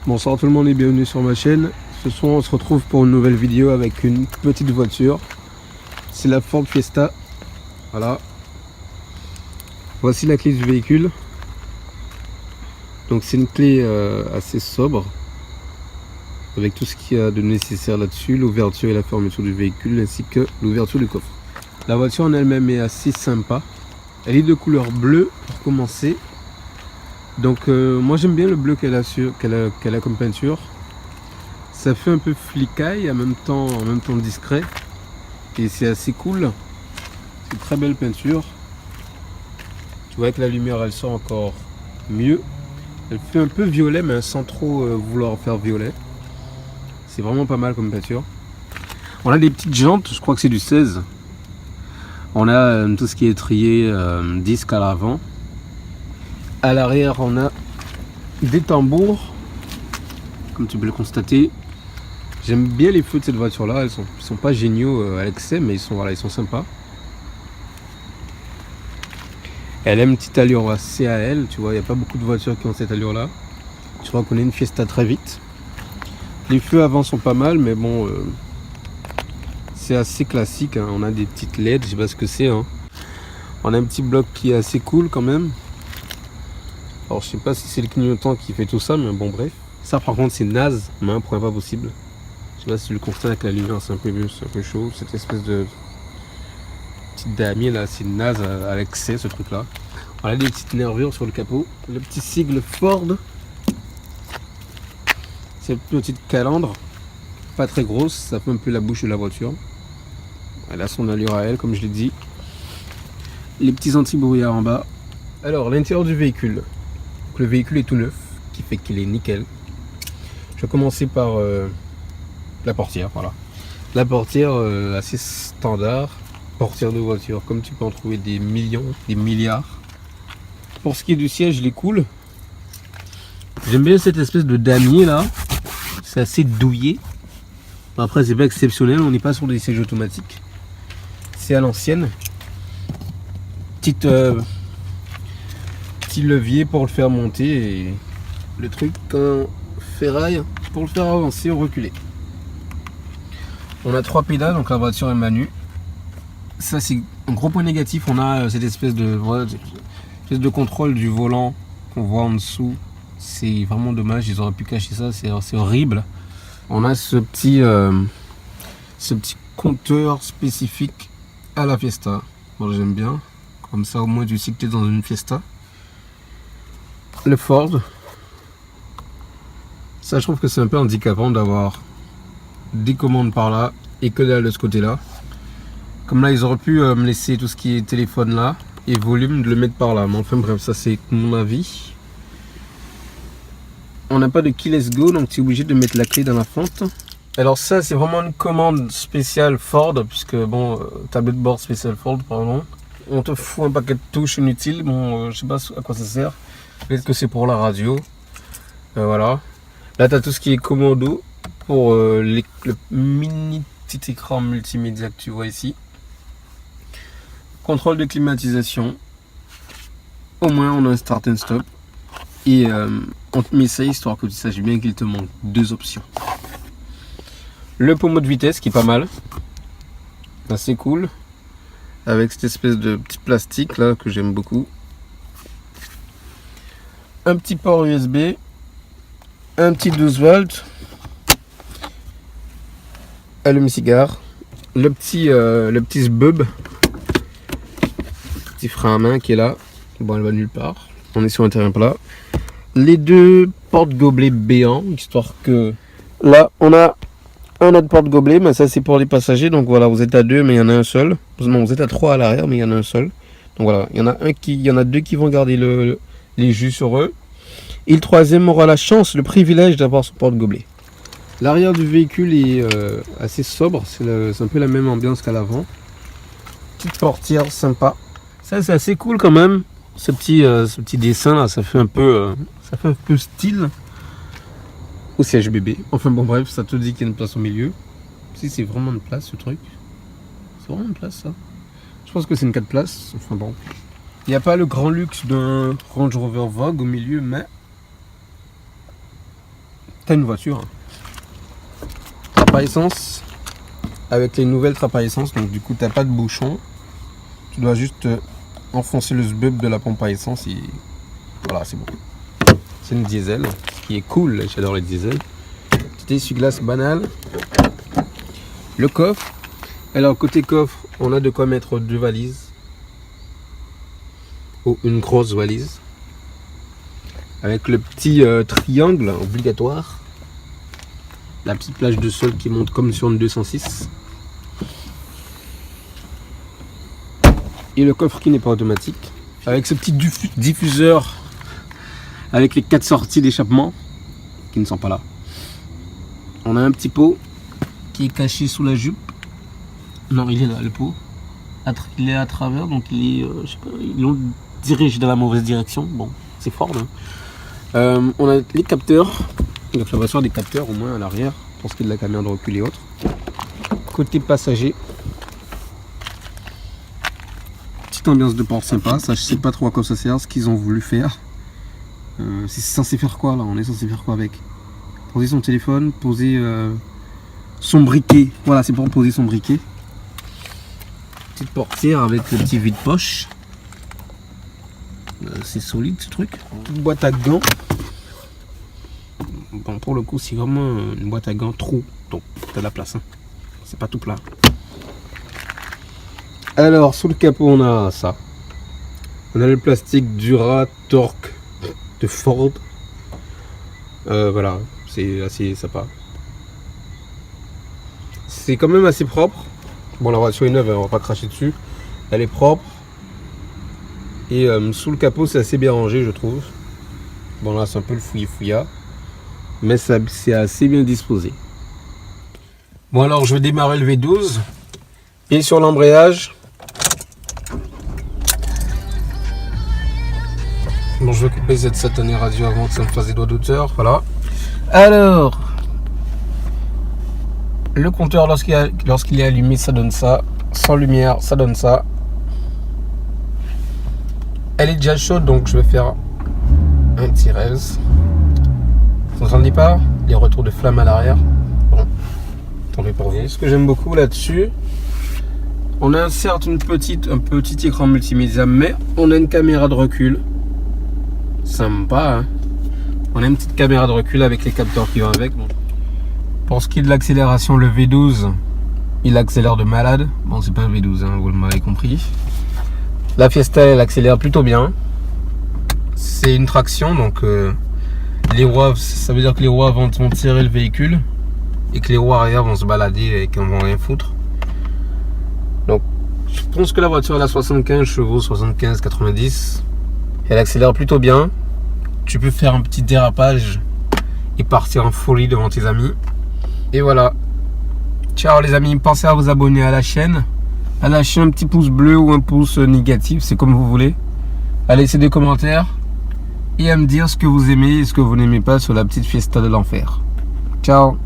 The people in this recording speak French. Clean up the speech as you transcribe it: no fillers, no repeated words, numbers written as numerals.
Bonsoir tout le monde et bienvenue sur ma chaîne. Ce soir on se retrouve pour une nouvelle vidéo avec une petite voiture. C'est la Ford Fiesta. Voilà. Voici la clé du véhicule. Donc c'est une clé assez sobre. Avec tout ce qu'il y a de nécessaire là-dessus. L'ouverture et la fermeture du véhicule ainsi que l'ouverture du coffre. La voiture en elle-même est assez sympa. Elle est de couleur bleue pour commencer. Donc moi j'aime bien le bleu qu'elle a comme peinture. Ça fait un peu flicaille en même temps discret. Et c'est assez cool. C'est une très belle peinture. Tu vois que la lumière elle sort encore mieux. Elle fait un peu violet mais sans trop vouloir faire violet. C'est vraiment pas mal comme peinture. On a des petites jantes, je crois que c'est du 16. On a tout ce qui est étrier, disque à l'avant. À l'arrière, on a des tambours, comme tu peux le constater. J'aime bien les feux de cette voiture-là. Ils sont pas géniaux à l'excès, mais ils sont sympas. Elle a une petite allure assez à elle, tu vois. Il n'y a pas beaucoup de voitures qui ont cette allure-là. Tu reconnais une Fiesta très vite. Les feux avant sont pas mal, mais bon, c'est assez classique. Hein. On a des petites LED, je sais pas ce que c'est. Hein. On a un petit bloc qui est assez cool quand même. Alors je sais pas si c'est le clignotant qui fait tout ça, mais bon bref. Ça par contre c'est naze, mais un point pas possible. Je sais pas si tu le constates avec la lumière, c'est un peu chaud. Cette espèce de petite damier là, c'est naze à l'excès ce truc là. On a des petites nervures sur le capot. Le petit sigle Ford. Cette petite calandre, pas très grosse, ça fait un peu la bouche de la voiture. Elle a son allure à elle, comme je l'ai dit. Les petits anti-brouillard en bas. Alors l'intérieur du véhicule. Donc, le véhicule est tout neuf, qui fait qu'il est nickel. Je vais commencer par la portière, voilà. La portière assez standard, portière de voiture, comme tu peux en trouver des millions, des milliards. Pour ce qui est du siège, il est cool. J'aime bien cette espèce de damier là, c'est assez douillet. Après c'est pas exceptionnel, on n'est pas sur des sièges automatiques. C'est à l'ancienne. Petit levier pour le faire monter et le truc en ferraille pour le faire avancer ou reculer. On a 3 pédales, donc la voiture est manu. Ça c'est un gros point négatif, on a cette espèce de contrôle du volant qu'on voit en dessous. C'est vraiment dommage, ils auraient pu cacher ça, c'est horrible. On a ce petit compteur spécifique à la Fiesta. Bon, j'aime bien, comme ça au moins tu sais que tu es dans une Fiesta. Le Ford, ça je trouve que c'est un peu handicapant d'avoir des commandes par là et que dalle de ce côté là. Comme là ils auraient pu me laisser tout ce qui est téléphone là et volume de le mettre par là, mais enfin bref, ça c'est mon avis. On n'a pas de keyless go, donc tu es obligé de mettre la clé dans la fente. Alors ça c'est vraiment une commande spéciale Ford, puisque bon, tablette de bord spéciale Ford, pardon. On te fout un paquet de touches inutiles, bon je sais pas à quoi ça sert. Peut-être que c'est pour la radio. Voilà. Là tu as tout ce qui est commando pour le mini petit écran multimédia que tu vois ici. Contrôle de climatisation. Au moins on a un start and stop. Et on te met ça histoire que tu saches bien qu'il te manque 2 options. Le pommeau de vitesse qui est pas mal. Assez cool. Avec cette espèce de petit plastique là que j'aime beaucoup. Un petit port USB. Un petit 12 volts. Allume-cigare. Le petit sbub. Petit frein à main qui est là. Bon, elle va nulle part. On est sur un terrain plat. Les 2 porte-gobelets béants, histoire que là on a un autre porte-gobelet, mais ça c'est pour les passagers. Donc voilà, vous êtes à 2 mais il y en a un seul. Non, vous êtes à 3 à l'arrière mais il y en a un seul. Donc voilà, il y en a 2 qui vont garder les jus sur eux. Et le troisième aura la chance, le privilège d'avoir son porte-gobelet. L'arrière du véhicule est assez sobre, c'est un peu la même ambiance qu'à l'avant. Petite portière sympa. Ça c'est assez cool quand même. Ce petit dessin là, ça fait un peu style au siège bébé. Enfin bon bref, ça te dit qu'il y a une place au milieu. Si c'est vraiment une place ce truc. C'est vraiment une place ça. Je pense que c'est une 4 places. Enfin bon. Il n'y a pas le grand luxe d'un Range Rover Vogue au milieu, mais t'as une voiture. Trappe à essence. Avec les nouvelles trappes à essence, donc du coup t'as pas de bouchon. Tu dois juste enfoncer le sbub de la pompe à essence et voilà, c'est bon. C'est une diesel, ce qui est cool, j'adore les diesels. Petit essuie-glace banal. Le coffre. Alors côté coffre, on a de quoi mettre 2 valises. Ou une grosse valise. Avec le petit triangle obligatoire. La petite plage de sol qui monte comme sur une 206. Et le coffre qui n'est pas automatique. Avec ce petit diffuseur. Avec les 4 sorties d'échappement. Qui ne sont pas là. On a un petit pot. Qui est caché sous la jupe. Non, il est là, le pot. Il est à travers. Donc il est... je sais pas, ils l'ont dirigé dans la mauvaise direction. Bon, c'est fort. Hein. On a les capteurs. Donc la voiture a des capteurs au moins à l'arrière pour ce qui est de la caméra de recul et autres. Côté passager, petite ambiance de porte sympa. Ça, je sais pas trop à quoi ça sert, ce qu'ils ont voulu faire. C'est censé faire quoi là? On est censé faire quoi avec? Poser son téléphone, poser son briquet. Voilà, c'est pour poser son briquet. Petite portière avec le petit vide-poche. C'est solide ce truc. Petite boîte à gants. Bon, pour le coup, c'est vraiment une boîte à gants trou, donc t'as de la place, hein. C'est pas tout plat. Alors, sous le capot, on a ça. On a le plastique Dura-Torque de Ford. Voilà, c'est assez sympa. C'est quand même assez propre. Bon, la voiture est neuve, on va pas cracher dessus. Elle est propre. Et sous le capot, c'est assez bien rangé, je trouve. Bon, là, c'est un peu le fouillis-fouillat. Mais c'est assez bien disposé. Bon, alors je vais démarrer le V12. Et sur l'embrayage. Bon, je vais couper cette satanée radio avant que ça me fasse des doigts d'auteur. Voilà. Alors, le compteur, lorsqu'il est allumé, ça donne ça. Sans lumière, ça donne ça. Elle est déjà chaude, donc je vais faire un petit res. Vous entendez pas les retours de flamme à l'arrière? Bon, tant pis pour vous. Ce que j'aime beaucoup là-dessus, on a certes un petit écran multimédia, mais on a une caméra de recul. Sympa, hein? On a une petite caméra de recul avec les capteurs qui vont avec. Bon. Pour ce qui est de l'accélération, le V12, il accélère de malade. Bon, c'est pas un V12, hein, vous m'avez compris. La Fiesta, elle accélère plutôt bien. C'est une traction, donc... les roues, ça veut dire que les roues vont tirer le véhicule et que les roues arrière vont se balader et qu'on vont rien foutre. Donc, je pense que la voiture elle a 75 chevaux, 75-90. Elle accélère plutôt bien. Tu peux faire un petit dérapage et partir en folie devant tes amis. Et voilà. Ciao les amis, pensez à vous abonner à la chaîne, à lâcher un petit pouce bleu ou un pouce négatif, c'est comme vous voulez. À laisser des commentaires. Et à me dire ce que vous aimez et ce que vous n'aimez pas sur la petite Fiesta de l'enfer. Ciao.